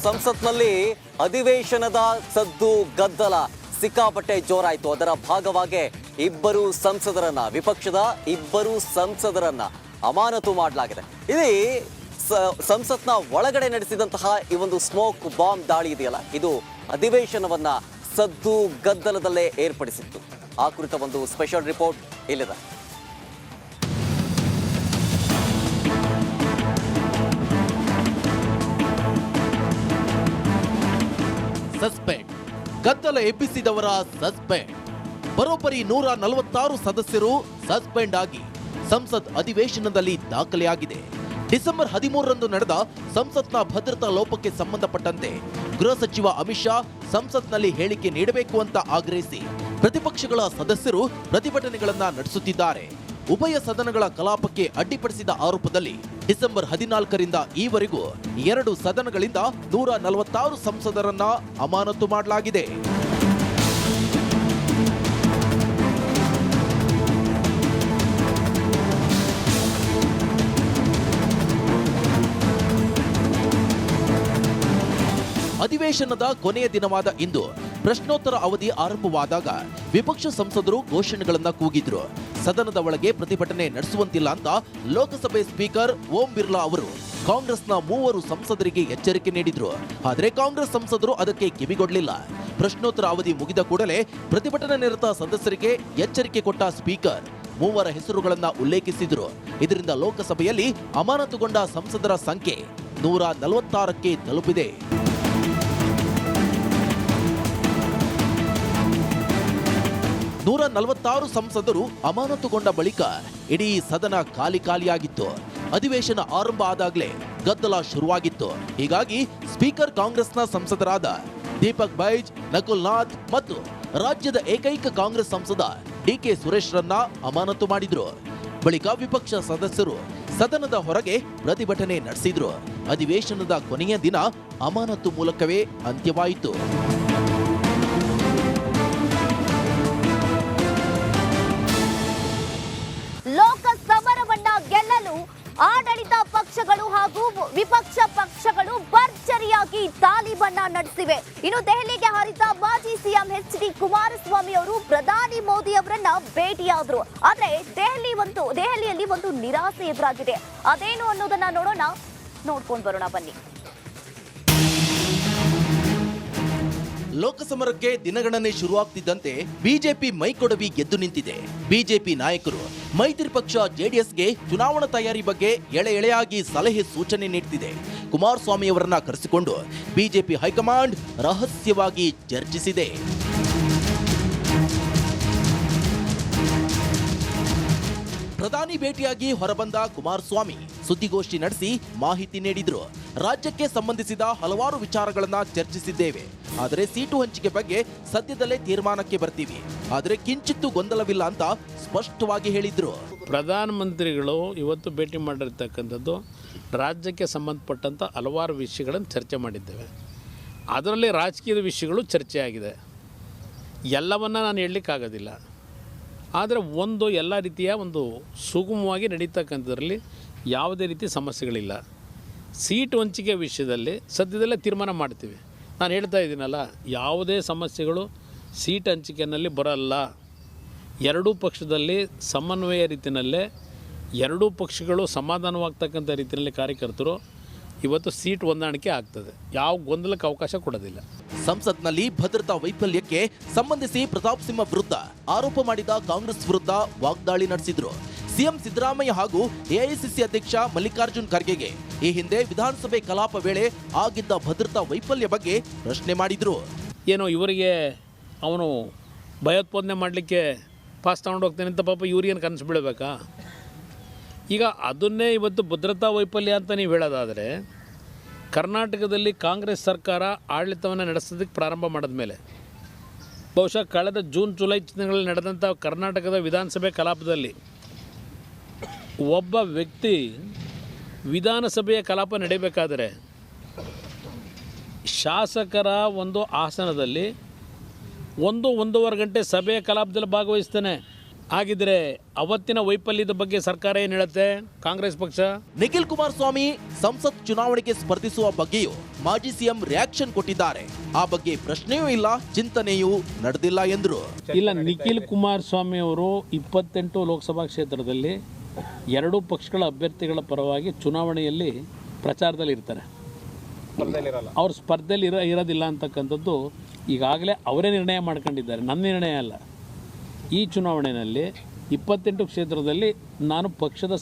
ಸಂಸತ್ನಲ್ಲಿ ಅಧಿವೇಶನದ ಸದ್ದು ಗದ್ದಲ ಸಿಕ್ಕಾಪಟ್ಟೆ ಜೋರಾಯಿತು. ಅದರ ಭಾಗವಾಗಿ ವಿಪಕ್ಷದ ಇಬ್ಬರು ಸಂಸದರನ್ನ ಅಮಾನತು ಮಾಡಲಾಗಿದೆ. ಇಲ್ಲಿ ಸಂಸತ್ನ ಒಳಗಡೆ ನಡೆಸಿದಂತಹ ಈ ಒಂದು ಸ್ಮೋಕ್ ಬಾಂಬ್ ದಾಳಿ ಇದೆಯಲ್ಲ, ಇದು ಅಧಿವೇಶನವನ್ನ ಸದ್ದು ಗದ್ದಲದಲ್ಲೇ ಏರ್ಪಡಿಸಿತ್ತು. ಆ ಕುರಿತ ಒಂದು ಸ್ಪೆಷಲ್ ರಿಪೋರ್ಟ್ ಇಲ್ಲಿದೆ. ಸಸ್ಪೆಂಡ್ ಗದ್ದಲ ಎಬ್ಬಿಸಿದವರ ಸಸ್ಪೆಂಡ್. ಬರೋಬ್ಬರಿ 146 ಸದಸ್ಯರು ಸಸ್ಪೆಂಡ್ ಆಗಿ ಸಂಸತ್ ಅಧಿವೇಶನದಲ್ಲಿ ದಾಖಲೆಯಾಗಿದೆ. ಡಿಸೆಂಬರ್ 13ರಂದು ನಡೆದ ಸಂಸತ್ನ ಭದ್ರತಾ ಲೋಪಕ್ಕೆ ಸಂಬಂಧಪಟ್ಟಂತೆ ಗೃಹ ಸಚಿವ ಅಮಿತ್ ಶಾ ಸಂಸತ್ನಲ್ಲಿ ಹೇಳಿಕೆ ನೀಡಬೇಕು ಅಂತ ಆಗ್ರಹಿಸಿ ಪ್ರತಿಪಕ್ಷಗಳ ಸದಸ್ಯರು ಪ್ರತಿಭಟನೆಗಳನ್ನ ನಡೆಸುತ್ತಿದ್ದಾರೆ. ಉಭಯ ಸದನಗಳ ಕಲಾಪಕ್ಕೆ ಅಡ್ಡಿಪಡಿಸಿದ ಆರೋಪದಲ್ಲಿ ಡಿಸೆಂಬರ್ 14ರಿಂದ ಈವರೆಗೂ 2 ಸದನಗಳಿಂದ 146 ಸಂಸದರನ್ನ ಅಮಾನತು ಮಾಡಲಾಗಿದೆ. ಅಧಿವೇಶನದ ಕೊನೆಯ ದಿನವಾದ ಇಂದು ಪ್ರಶ್ನೋತ್ತರ ಅವಧಿ ಆರಂಭವಾದಾಗ ವಿಪಕ್ಷ ಸಂಸದರು ಘೋಷಣೆಗಳನ್ನ ಕೂಗಿದ್ರು. ಸದನದ ಒಳಗೆ ಪ್ರತಿಭಟನೆ ನಡೆಸುವಂತಿಲ್ಲ ಅಂತ ಲೋಕಸಭೆ ಸ್ಪೀಕರ್ ಓಂ ಬಿರ್ಲಾ ಅವರು ಕಾಂಗ್ರೆಸ್ನ 3 ಸಂಸದರಿಗೆ ಎಚ್ಚರಿಕೆ ನೀಡಿದ್ರು. ಆದರೆ ಕಾಂಗ್ರೆಸ್ ಸಂಸದರು ಅದಕ್ಕೆ ಕಿವಿಗೊಡಲಿಲ್ಲ. ಪ್ರಶ್ನೋತ್ತರ ಅವಧಿ ಮುಗಿದ ಕೂಡಲೇ ಪ್ರತಿಭಟನಾ ನಿರತ ಸದಸ್ಯರಿಗೆ ಎಚ್ಚರಿಕೆ ಕೊಟ್ಟ ಸ್ಪೀಕರ್ 3 ಹೆಸರುಗಳನ್ನ ಉಲ್ಲೇಖಿಸಿದ್ರು. ಇದರಿಂದ ಲೋಕಸಭೆಯಲ್ಲಿ ಅಮಾನತುಗೊಂಡ ಸಂಸದರ ಸಂಖ್ಯೆ 146ಕ್ಕೆ ತಲುಪಿದೆ. 146 ಸಂಸದರು ಅಮಾನತುಗೊಂಡ ಬಳಿಕ ಇಡೀ ಸದನ ಖಾಲಿಯಾಗಿತ್ತು. ಅಧಿವೇಶನ ಆರಂಭ ಆದಾಗಲೇ ಗದ್ದಲ ಶುರುವಾಗಿತ್ತು. ಹೀಗಾಗಿ ಸ್ಪೀಕರ್ ಕಾಂಗ್ರೆಸ್ನ ಸಂಸದರಾದ ದೀಪಕ್ ಬೈಜ್, ನಕುಲ್ ನಾಥ್ ಮತ್ತು ರಾಜ್ಯದ ಏಕೈಕ ಕಾಂಗ್ರೆಸ್ ಸಂಸದ ಡಿಕೆ ಸುರೇಶ್ರನ್ನ ಅಮಾನತು ಮಾಡಿದ್ರು. ಬಳಿಕ ವಿಪಕ್ಷ ಸದಸ್ಯರು ಸದನದ ಹೊರಗೆ ಪ್ರತಿಭಟನೆ ನಡೆಸಿದ್ರು. ಅಧಿವೇಶನದ ಕೊನೆಯ ದಿನ ಅಮಾನತು ಮೂಲಕವೇ ಅಂತ್ಯವಾಯಿತು. ಲೋಕಸಮರವನ್ನ ಗೆಲ್ಲಲು ಆಡಳಿತ ಪಕ್ಷಗಳು ಹಾಗೂ ವಿಪಕ್ಷ ಪಕ್ಷಗಳು ಭರ್ಜರಿಯಾಗಿ ತಾಲೀಬನ್ನ ನಡೆಸಿವೆ. ಇನ್ನು ದೆಹಲಿಗೆ ಹಾರಿದ ಮಾಜಿ ಸಿಎಂ ಎಚ್.ಡಿ. ಕುಮಾರಸ್ವಾಮಿ ಅವರು ಪ್ರಧಾನಿ ಮೋದಿ ಅವರನ್ನ ಭೇಟಿಯಾದ್ರು. ಆದ್ರೆ ದೆಹಲಿಯಲ್ಲಿ ಒಂದು ನಿರಾಸೆ ಎದುರಾಗಿದೆ. ಅದೇನು ಅನ್ನೋದನ್ನ ನೋಡ್ಕೊಂಡು ಬರೋಣ ಬನ್ನಿ. ಲೋಕಸಮರಕ್ಕೆ ದಿನಗಣನೆ ಶುರುವಾಗ್ತಿದ್ದಂತೆ ಬಿಜೆಪಿ ಮೈಕೊಡವಿ ಗೆದ್ದು ನಿಂತಿದೆ. ಬಿಜೆಪಿ ನಾಯಕರು ಮೈತ್ರಿ ಪಕ್ಷ ಜೆಡಿಎಸ್ಗೆ ಚುನಾವಣಾ ತಯಾರಿ ಬಗ್ಗೆ ಎಳೆಯಾಗಿ ಸಲಹೆ ಸೂಚನೆ ನೀಡುತ್ತಿದೆ. ಕುಮಾರಸ್ವಾಮಿ ಅವರನ್ನ ಕರೆಸಿಕೊಂಡು ಬಿಜೆಪಿ ಹೈಕಮಾಂಡ್ ರಹಸ್ಯವಾಗಿ ಚರ್ಚಿಸಿದೆ. ಪ್ರಧಾನಿ ಭೇಟಿಯಾಗಿ ಹೊರಬಂದ ಕುಮಾರಸ್ವಾಮಿ ಸುದ್ದಿಗೋಷ್ಠಿ ನಡೆಸಿ ಮಾಹಿತಿ ನೀಡಿದ್ರು. ರಾಜ್ಯಕ್ಕೆ ಸಂಬಂಧಿಸಿದ ಹಲವಾರು ವಿಚಾರಗಳನ್ನ ಚರ್ಚಿಸಿದ್ದೇವೆ. ಆದರೆ ಸೀಟು ಹಂಚಿಕೆ ಬಗ್ಗೆ ಸದ್ಯದಲ್ಲೇ ತೀರ್ಮಾನಕ್ಕೆ ಬರ್ತೀವಿ. ಆದರೆ ಕಿಂಚಿತ್ತೂ ಗೊಂದಲವಿಲ್ಲ ಅಂತ ಸ್ಪಷ್ಟವಾಗಿ ಹೇಳಿದ್ರು. ಪ್ರಧಾನಮಂತ್ರಿಗಳು ಇವತ್ತು ಭೇಟಿ ಮಾಡಿರ್ತಕ್ಕಂಥದ್ದು ರಾಜ್ಯಕ್ಕೆ ಸಂಬಂಧಪಟ್ಟಂಥ ಹಲವಾರು ವಿಷಯಗಳನ್ನು ಚರ್ಚೆ ಮಾಡಿದ್ದೇವೆ. ಅದರಲ್ಲಿ ರಾಜಕೀಯದ ವಿಷಯಗಳು ಚರ್ಚೆ ಆಗಿದೆ. ಎಲ್ಲವನ್ನ ನಾನು ಹೇಳಲಿಕ್ಕಾಗೋದಿಲ್ಲ. ಆದರೆ ಎಲ್ಲ ರೀತಿಯ ಒಂದು ಸುಗಮವಾಗಿ ನಡೀತಕ್ಕಂಥದ್ರಲ್ಲಿ ಯಾವುದೇ ರೀತಿ ಸಮಸ್ಯೆಗಳಿಲ್ಲ. ಸೀಟು ಹಂಚಿಕೆ ವಿಷಯದಲ್ಲಿ ಸದ್ಯದಲ್ಲೇ ತೀರ್ಮಾನ ಮಾಡ್ತೀವಿ. ನಾನು ಹೇಳ್ತಾ ಇದ್ದೀನಲ್ಲ, ಯಾವುದೇ ಸಮಸ್ಯೆಗಳು ಸೀಟ್ ಹಂಚಿಕೆಯಲ್ಲಿ ಬರಲ್ಲ. ಎರಡೂ ಪಕ್ಷದಲ್ಲಿ ಸಮನ್ವಯ ರೀತಿಯಲ್ಲೇ ಎರಡೂ ಪಕ್ಷಗಳು ಸಮಾಧಾನವಾಗ್ತಕ್ಕಂಥ ರೀತಿಯಲ್ಲಿ ಕಾರ್ಯಕರ್ತರು ಇವತ್ತು ಸೀಟ್ ಹೊಂದಾಣಿಕೆ ಆಗ್ತದೆ. ಯಾವ ಗೊಂದಲಕ್ಕೆ ಅವಕಾಶ ಕೊಡೋದಿಲ್ಲ. ಸಂಸತ್ನಲ್ಲಿ ಭದ್ರತಾ ವೈಫಲ್ಯಕ್ಕೆ ಸಂಬಂಧಿಸಿ ಪ್ರತಾಪ್ ಸಿಂಹ ವಿರುದ್ಧ ಆರೋಪ ಮಾಡಿದ ಕಾಂಗ್ರೆಸ್ ವಿರುದ್ಧ ವಾಗ್ದಾಳಿ ನಡೆಸಿದ್ರು. ಸಿಎಂ ಸಿದ್ದರಾಮಯ್ಯ ಹಾಗೂ ಎಐಸಿಸಿ ಅಧ್ಯಕ್ಷ ಮಲ್ಲಿಕಾರ್ಜುನ್ ಖರ್ಗೆಗೆ ಈ ಹಿಂದೆ ವಿಧಾನಸಭೆ ಕಲಾಪ ವೇಳೆ ಆಗಿದ್ದ ಭದ್ರತಾ ವೈಫಲ್ಯ ಬಗ್ಗೆ ಪ್ರಶ್ನೆ ಮಾಡಿದ್ರು. ಏನೋ ಇವರಿಗೆ ಅವನು ಭಯೋತ್ಪಾದನೆ ಮಾಡಲಿಕ್ಕೆ ಪಾಸ್ ತಗೊಂಡು ಹೋಗ್ತಾನೆ ಅಂತ ಪಾಪ ಇವ್ರಿಗೇನು ಕನಸು ಬೀಳಬೇಕಾ? ಈಗ ಅದನ್ನೇ ಇವತ್ತು ಭದ್ರತಾ ವೈಫಲ್ಯ ಅಂತ ನೀವು ಹೇಳೋದಾದರೆ, ಕರ್ನಾಟಕದಲ್ಲಿ ಕಾಂಗ್ರೆಸ್ ಸರ್ಕಾರ ಆಡಳಿತವನ್ನು ನಡೆಸೋದಕ್ಕೆ ಪ್ರಾರಂಭ ಮಾಡಿದ ಮೇಲೆ ಬಹುಶಃ ಕಳೆದ ಜೂನ್ ಜುಲೈ ತಿಂಗಳಲ್ಲಿ ನಡೆದಂಥ ಕರ್ನಾಟಕದ ವಿಧಾನಸಭೆ ಕಲಾಪದಲ್ಲಿ ಒಬ್ಬ ವ್ಯಕ್ತಿ ವಿಧಾನಸಭೆಯ ಕಲಾಪ ನಡೀಬೇಕಾದರೆ ಶಾಸಕರ ಒಂದು ಆಸನದಲ್ಲಿ 1-1.5 ಗಂಟೆ ಸಭೆಯ ಕಲಾಪದಲ್ಲಿ ಭಾಗವಹಿಸ್ತಾನೆ. ಹಾಗಿದ್ರೆ ಅವತ್ತಿನ ವೈಫಲ್ಯದ ಬಗ್ಗೆ ಸರ್ಕಾರ ಏನು ಹೇಳುತ್ತೆ? ಕಾಂಗ್ರೆಸ್ ಪಕ್ಷ ನಿಖಿಲ್ ಕುಮಾರಸ್ವಾಮಿ ಸಂಸತ್ ಚುನಾವಣೆಗೆ ಸ್ಪರ್ಧಿಸುವ ಬಗ್ಗೆಯೂ ಮಾಜಿ ಸಿಎಂ ರಿಯಾಕ್ಷನ್ ಕೊಟ್ಟಿದ್ದಾರೆ. ಆ ಬಗ್ಗೆ ಪ್ರಶ್ನೆಯೂ ಇಲ್ಲ, ಚಿಂತನೆಯೂ ನಡೆದಿಲ್ಲ ಎಂದರು. ಇಲ್ಲ, ನಿಖಿಲ್ ಕುಮಾರಸ್ವಾಮಿ ಅವರು 28 ಲೋಕಸಭಾ ಕ್ಷೇತ್ರದಲ್ಲಿ ಎರಡೂ ಪಕ್ಷಗಳ ಅಭ್ಯರ್ಥಿಗಳ ಪರವಾಗಿ ಚುನಾವಣೆಯಲ್ಲಿ ಪ್ರಚಾರದಲ್ಲಿ ಇರ್ತಾರೆ. ಅವ್ರ ಸ್ಪರ್ಧೆಯಲ್ಲಿ ಇರೋದಿಲ್ಲ ಅಂತಕ್ಕಂಥದ್ದು ಈಗಾಗಲೇ ಅವರೇ ನಿರ್ಣಯ ಮಾಡ್ಕೊಂಡಿದ್ದಾರೆ, ನನ್ನ ನಿರ್ಣಯ ಅಲ್ಲ. ಈ ಚುನಾವಣೆಯಲ್ಲಿ 28 ಕ್ಷೇತ್ರದಲ್ಲಿ ನಾನು ಪಕ್ಷದ